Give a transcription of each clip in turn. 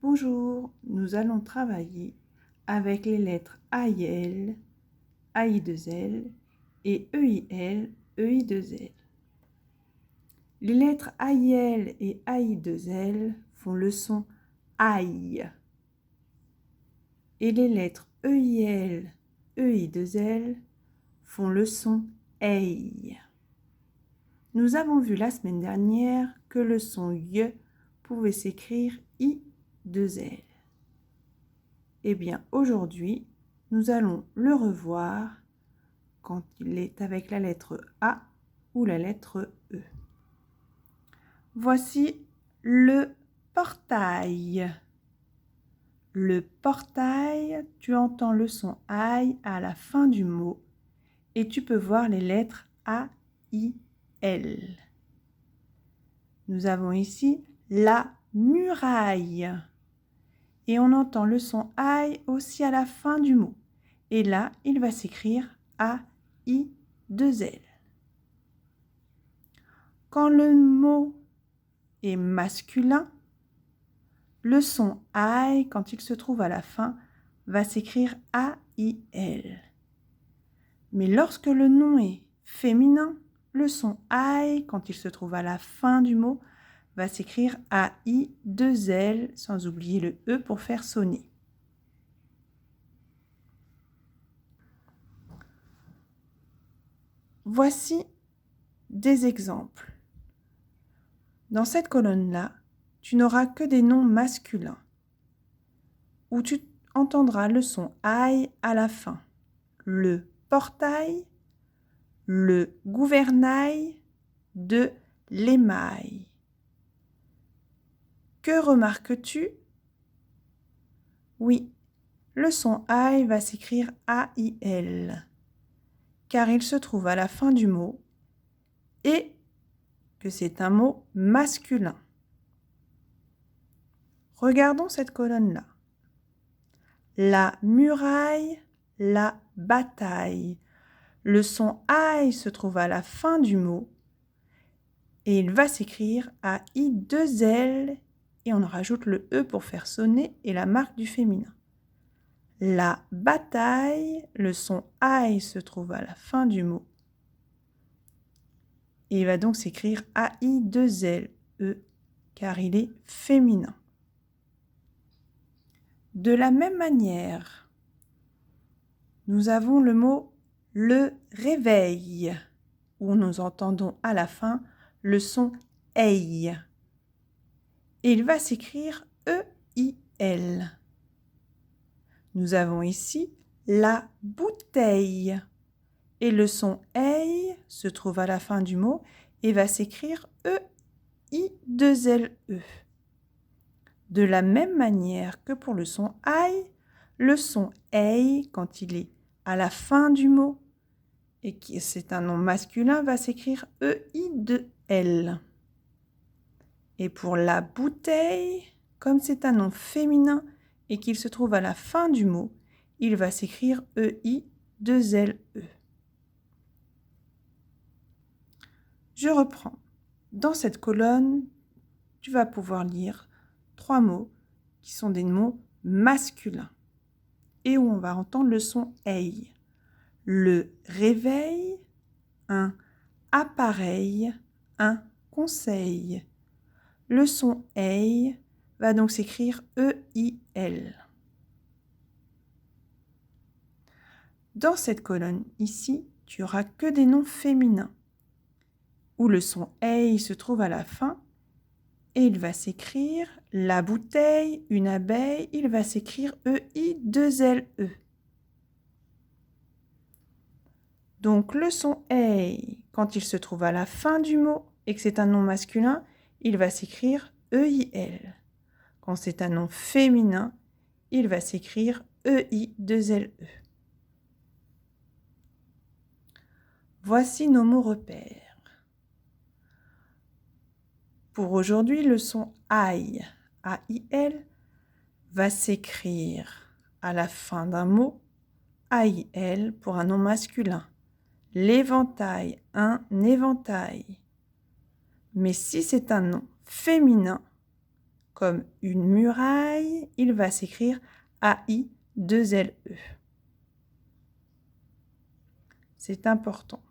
Bonjour, nous allons travailler avec les lettres AIL, AI2L et EIL, EI2L. Les lettres AIL et AI2L font le son AI et les lettres EIL, EI2L font le son EI. Nous avons vu la semaine dernière que le son Y pouvait s'écrire I2L. Eh bien, aujourd'hui, nous allons le revoir quand il est avec la lettre A ou la lettre E. Voici le portail. Le portail, tu entends le son I à la fin du mot et tu peux voir les lettres A, I, L. Nous avons ici la muraille. Et on entend le son I aussi à la fin du mot. Et là, il va s'écrire A-I-2-L. Quand le mot est masculin, le son I, quand il se trouve à la fin, va s'écrire A-I-L. Mais lorsque le nom est féminin, le son I, quand il se trouve à la fin du mot, va s'écrire A-I-2-L, sans oublier le E pour faire sonner. Voici des exemples. Dans cette colonne-là, tu n'auras que des noms masculins, où tu entendras le son I à la fin. Le portail, le gouvernail, de l'émail. Que remarques-tu? Oui, le son I va s'écrire A-I-L, car il se trouve à la fin du mot et que c'est un mot masculin. Regardons cette colonne-là. La muraille, la bataille. Le son I se trouve à la fin du mot et il va s'écrire A-I-2-L et on rajoute le E pour faire sonner et la marque du féminin. La bataille, le son I se trouve à la fin du mot et il va donc s'écrire A-I-2-L-E car il est féminin. De la même manière, nous avons le mot le réveil, où nous entendons à la fin le son EI. Et il va s'écrire E-I-L. Nous avons ici la bouteille. Et le son EI se trouve à la fin du mot et va s'écrire E-I-2-L-E. De la même manière que pour le son I, le son EI, quand il est à la fin du mot, et que c'est un nom masculin, va s'écrire E-I-2-L. Et pour la bouteille, comme c'est un nom féminin et qu'il se trouve à la fin du mot, il va s'écrire E-I-2-L-E. Je reprends. Dans cette colonne, tu vas pouvoir lire 3 mots qui sont des mots masculins et où on va entendre le son EI. Le réveil, un appareil, un conseil. Le son EI va donc s'écrire E-I-L. Dans cette colonne ici, tu n'auras que des noms féminins, où le son EI se trouve à la fin, et il va s'écrire la bouteille, une abeille, il va s'écrire E-I-2-L-E. Donc le son EI, quand il se trouve à la fin du mot et que c'est un nom masculin, il va s'écrire E-I-L. Quand c'est un nom féminin, il va s'écrire E-I-2-L-E. Voici nos mots repères. Pour aujourd'hui, le son I, A-I-L, va s'écrire à la fin d'un mot, A-I-L pour un nom masculin. L'éventail, un éventail. Mais si c'est un nom féminin, comme une muraille, il va s'écrire A-I-2-L-E. C'est important.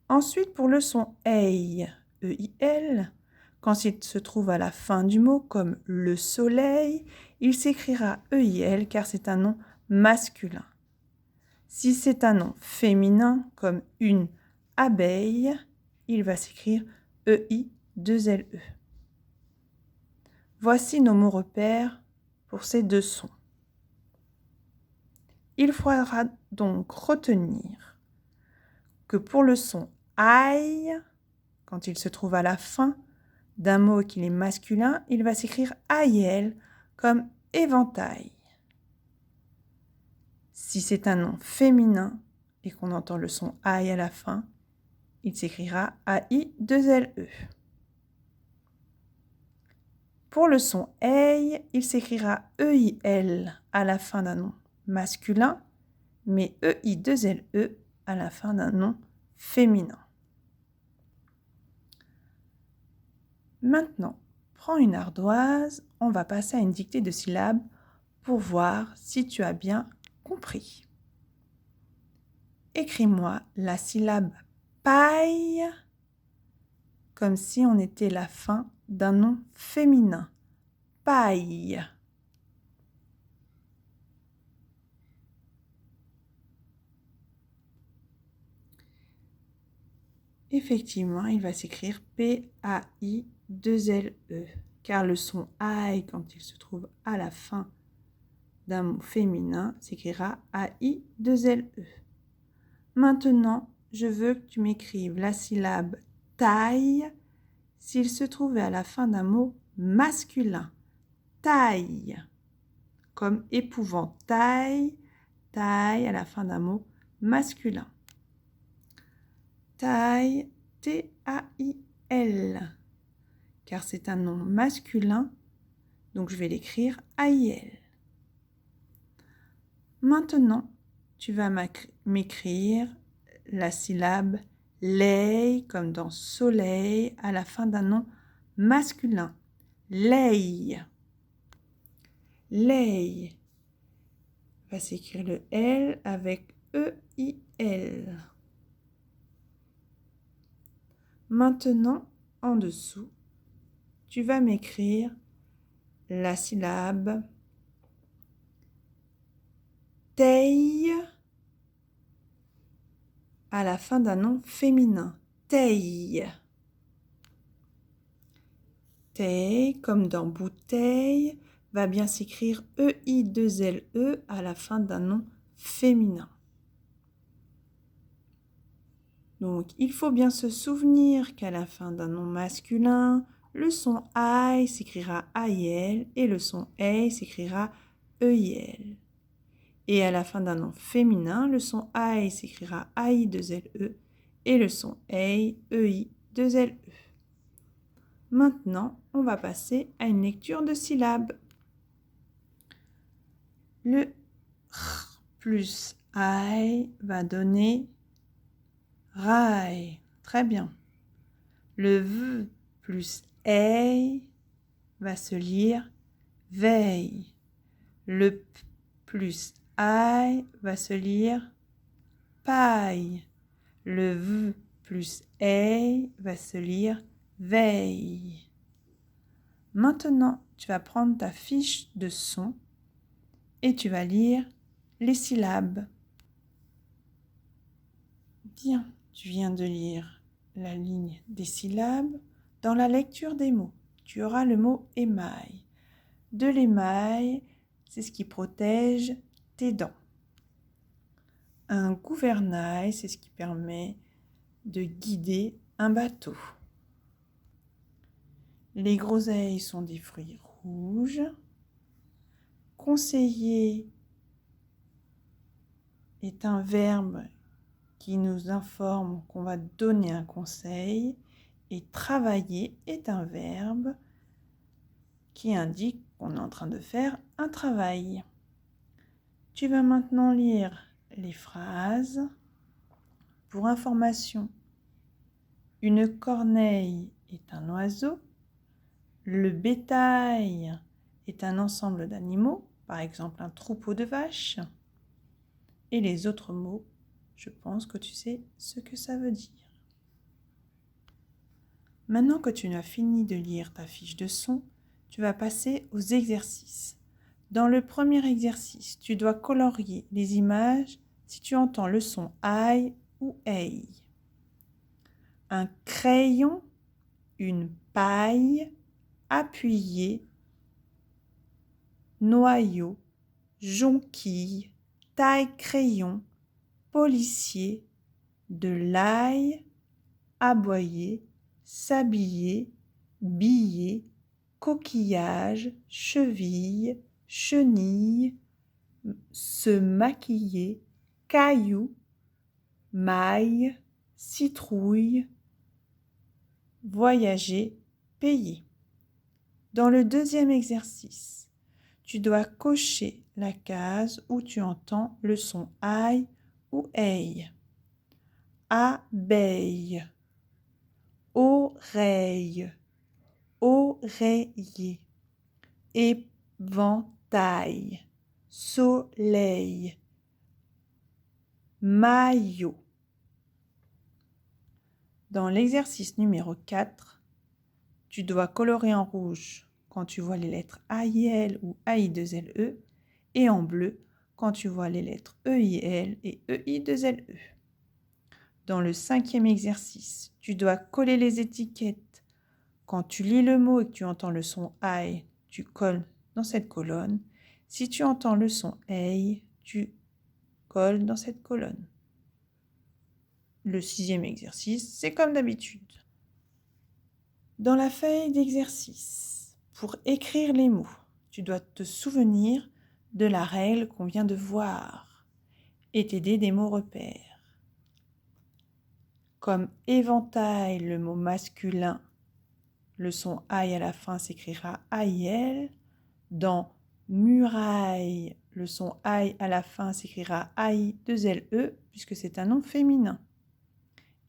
Ensuite, pour le son EI, E-I-L, quand il se trouve à la fin du mot, comme le soleil, il s'écrira E-I-L car c'est un nom masculin. Si c'est un nom féminin, comme une abeille, il va s'écrire E-I-2-L-E. Voici nos mots repères pour ces deux sons. Il faudra donc retenir que pour le son aïe, quand il se trouve à la fin d'un mot qui est masculin, il va s'écrire aïel comme éventail. Si c'est un nom féminin et qu'on entend le son aïe à la fin, il s'écrira A-I-2-L-E. Pour le son EI, il s'écrira E-I-L à la fin d'un nom masculin, mais E-I-2-L-E à la fin d'un nom féminin. Maintenant, prends une ardoise, on va passer à une dictée de syllabes pour voir si tu as bien compris. Écris-moi la syllabe paille comme si on était la fin d'un nom féminin. Paille. Effectivement, il va s'écrire P-A-I-2-L-E, car le son aïe, quand il se trouve à la fin d'un mot féminin, s'écrira A-I-2-L-E. Maintenant, je veux que tu m'écrives la syllabe taille s'il se trouvait à la fin d'un mot masculin. Taille, comme épouvantail, taille à la fin d'un mot masculin. Taille, T-A-I-L, car c'est un nom masculin, donc je vais l'écrire A-I-L. Maintenant, tu vas m'écrire la syllabe lei, comme dans soleil, à la fin d'un nom masculin. Lei. Lei. On va s'écrire le L avec E-I-L. Maintenant, en dessous, tu vas m'écrire la syllabe tei à la fin d'un nom féminin. Tei. Tei, comme dans bouteille, va bien s'écrire E-I-2-L-E à la fin d'un nom féminin. Donc, il faut bien se souvenir qu'à la fin d'un nom masculin, le son I s'écrira A-I-L et le son EI s'écrira E-I-L. Et à la fin d'un nom féminin, le son I s'écrira A-I-2-L-E et le son EI, E-I-2-L-E. Maintenant, on va passer à une lecture de syllabes. Le R plus I va donner rail. Très bien. Le V plus EI va se lire veille. Le P plus I va se lire paille. Le V plus EI va se lire veille. Maintenant, tu vas prendre ta fiche de son et tu vas lire les syllabes. Bien, tu viens de lire la ligne des syllabes. Dans la lecture des mots, tu auras le mot émail. De l'émail, c'est ce qui protège tes dents. Un gouvernail, c'est ce qui permet de guider un bateau. Les groseilles sont des fruits rouges. Conseiller est un verbe qui nous informe qu'on va donner un conseil. Et travailler est un verbe qui indique qu'on est en train de faire un travail. Tu vas maintenant lire les phrases. Pour information, une corneille est un oiseau. Le bétail est un ensemble d'animaux, par exemple un troupeau de vaches. Et les autres mots, je pense que tu sais ce que ça veut dire. Maintenant que tu as fini de lire ta fiche de son, tu vas passer aux exercices. Dans le premier exercice, tu dois colorier les images si tu entends le son aïe ou ei. Un crayon, une paille, appuyé, noyau, jonquille, taille-crayon, policier, de l'ail, aboyer, s'habiller, billet, coquillage, cheville, chenille, se maquiller, caillou, maille, citrouille, voyager, payer. Dans le deuxième exercice, tu dois cocher la case où tu entends le son aïe ou ei. Abeille, oreille, oreiller, éventail, soleil, maillot. Dans l'exercice numéro 4, tu dois colorer en rouge quand tu vois les lettres AIL ou AI2LE et en bleu quand tu vois les lettres EIL et EI2LE. Dans le cinquième exercice, tu dois coller les étiquettes. Quand tu lis le mot et que tu entends le son I, tu colles dans cette colonne. Si tu entends le son EI, tu colles dans cette colonne. Le sixième exercice, c'est comme d'habitude. Dans la feuille d'exercice, pour écrire les mots, tu dois te souvenir de la règle qu'on vient de voir et t'aider des mots repères. Comme éventail, le mot masculin, le son I à la fin s'écrira AIL. Dans muraille, le son I à la fin s'écrira AI2LE puisque c'est un nom féminin.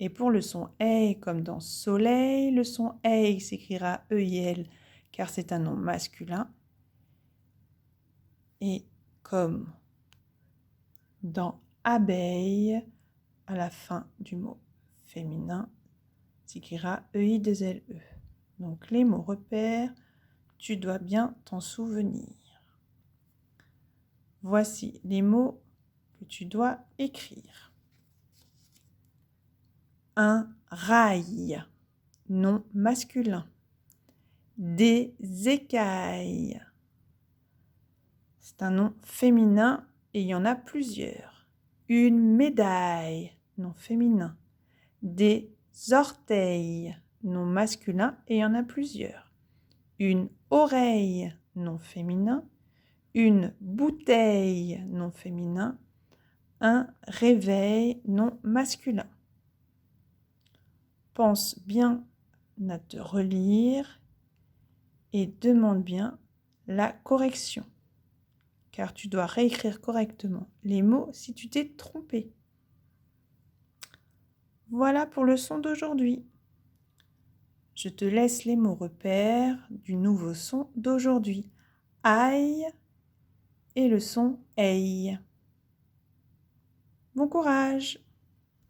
Et pour le son EI, comme dans soleil, le son EI s'écrira EIL car c'est un nom masculin. Et comme dans abeille, à la fin du mot féminin, s'écrira EI2LE. Donc les mots repères, tu dois bien t'en souvenir. Voici les mots que tu dois écrire. Un rail, nom masculin. Des écailles, c'est un nom féminin et il y en a plusieurs. Une médaille, nom féminin. Des orteils, nom masculin et il y en a plusieurs. Une oreille, nom féminin. Une bouteille, nom féminin. Un réveil, nom masculin. Pense bien à te relire et demande bien la correction, car tu dois réécrire correctement les mots si tu t'es trompé. Voilà pour le son d'aujourd'hui. Je te laisse les mots repères du nouveau son d'aujourd'hui. Aïe et le son ei. Bon courage!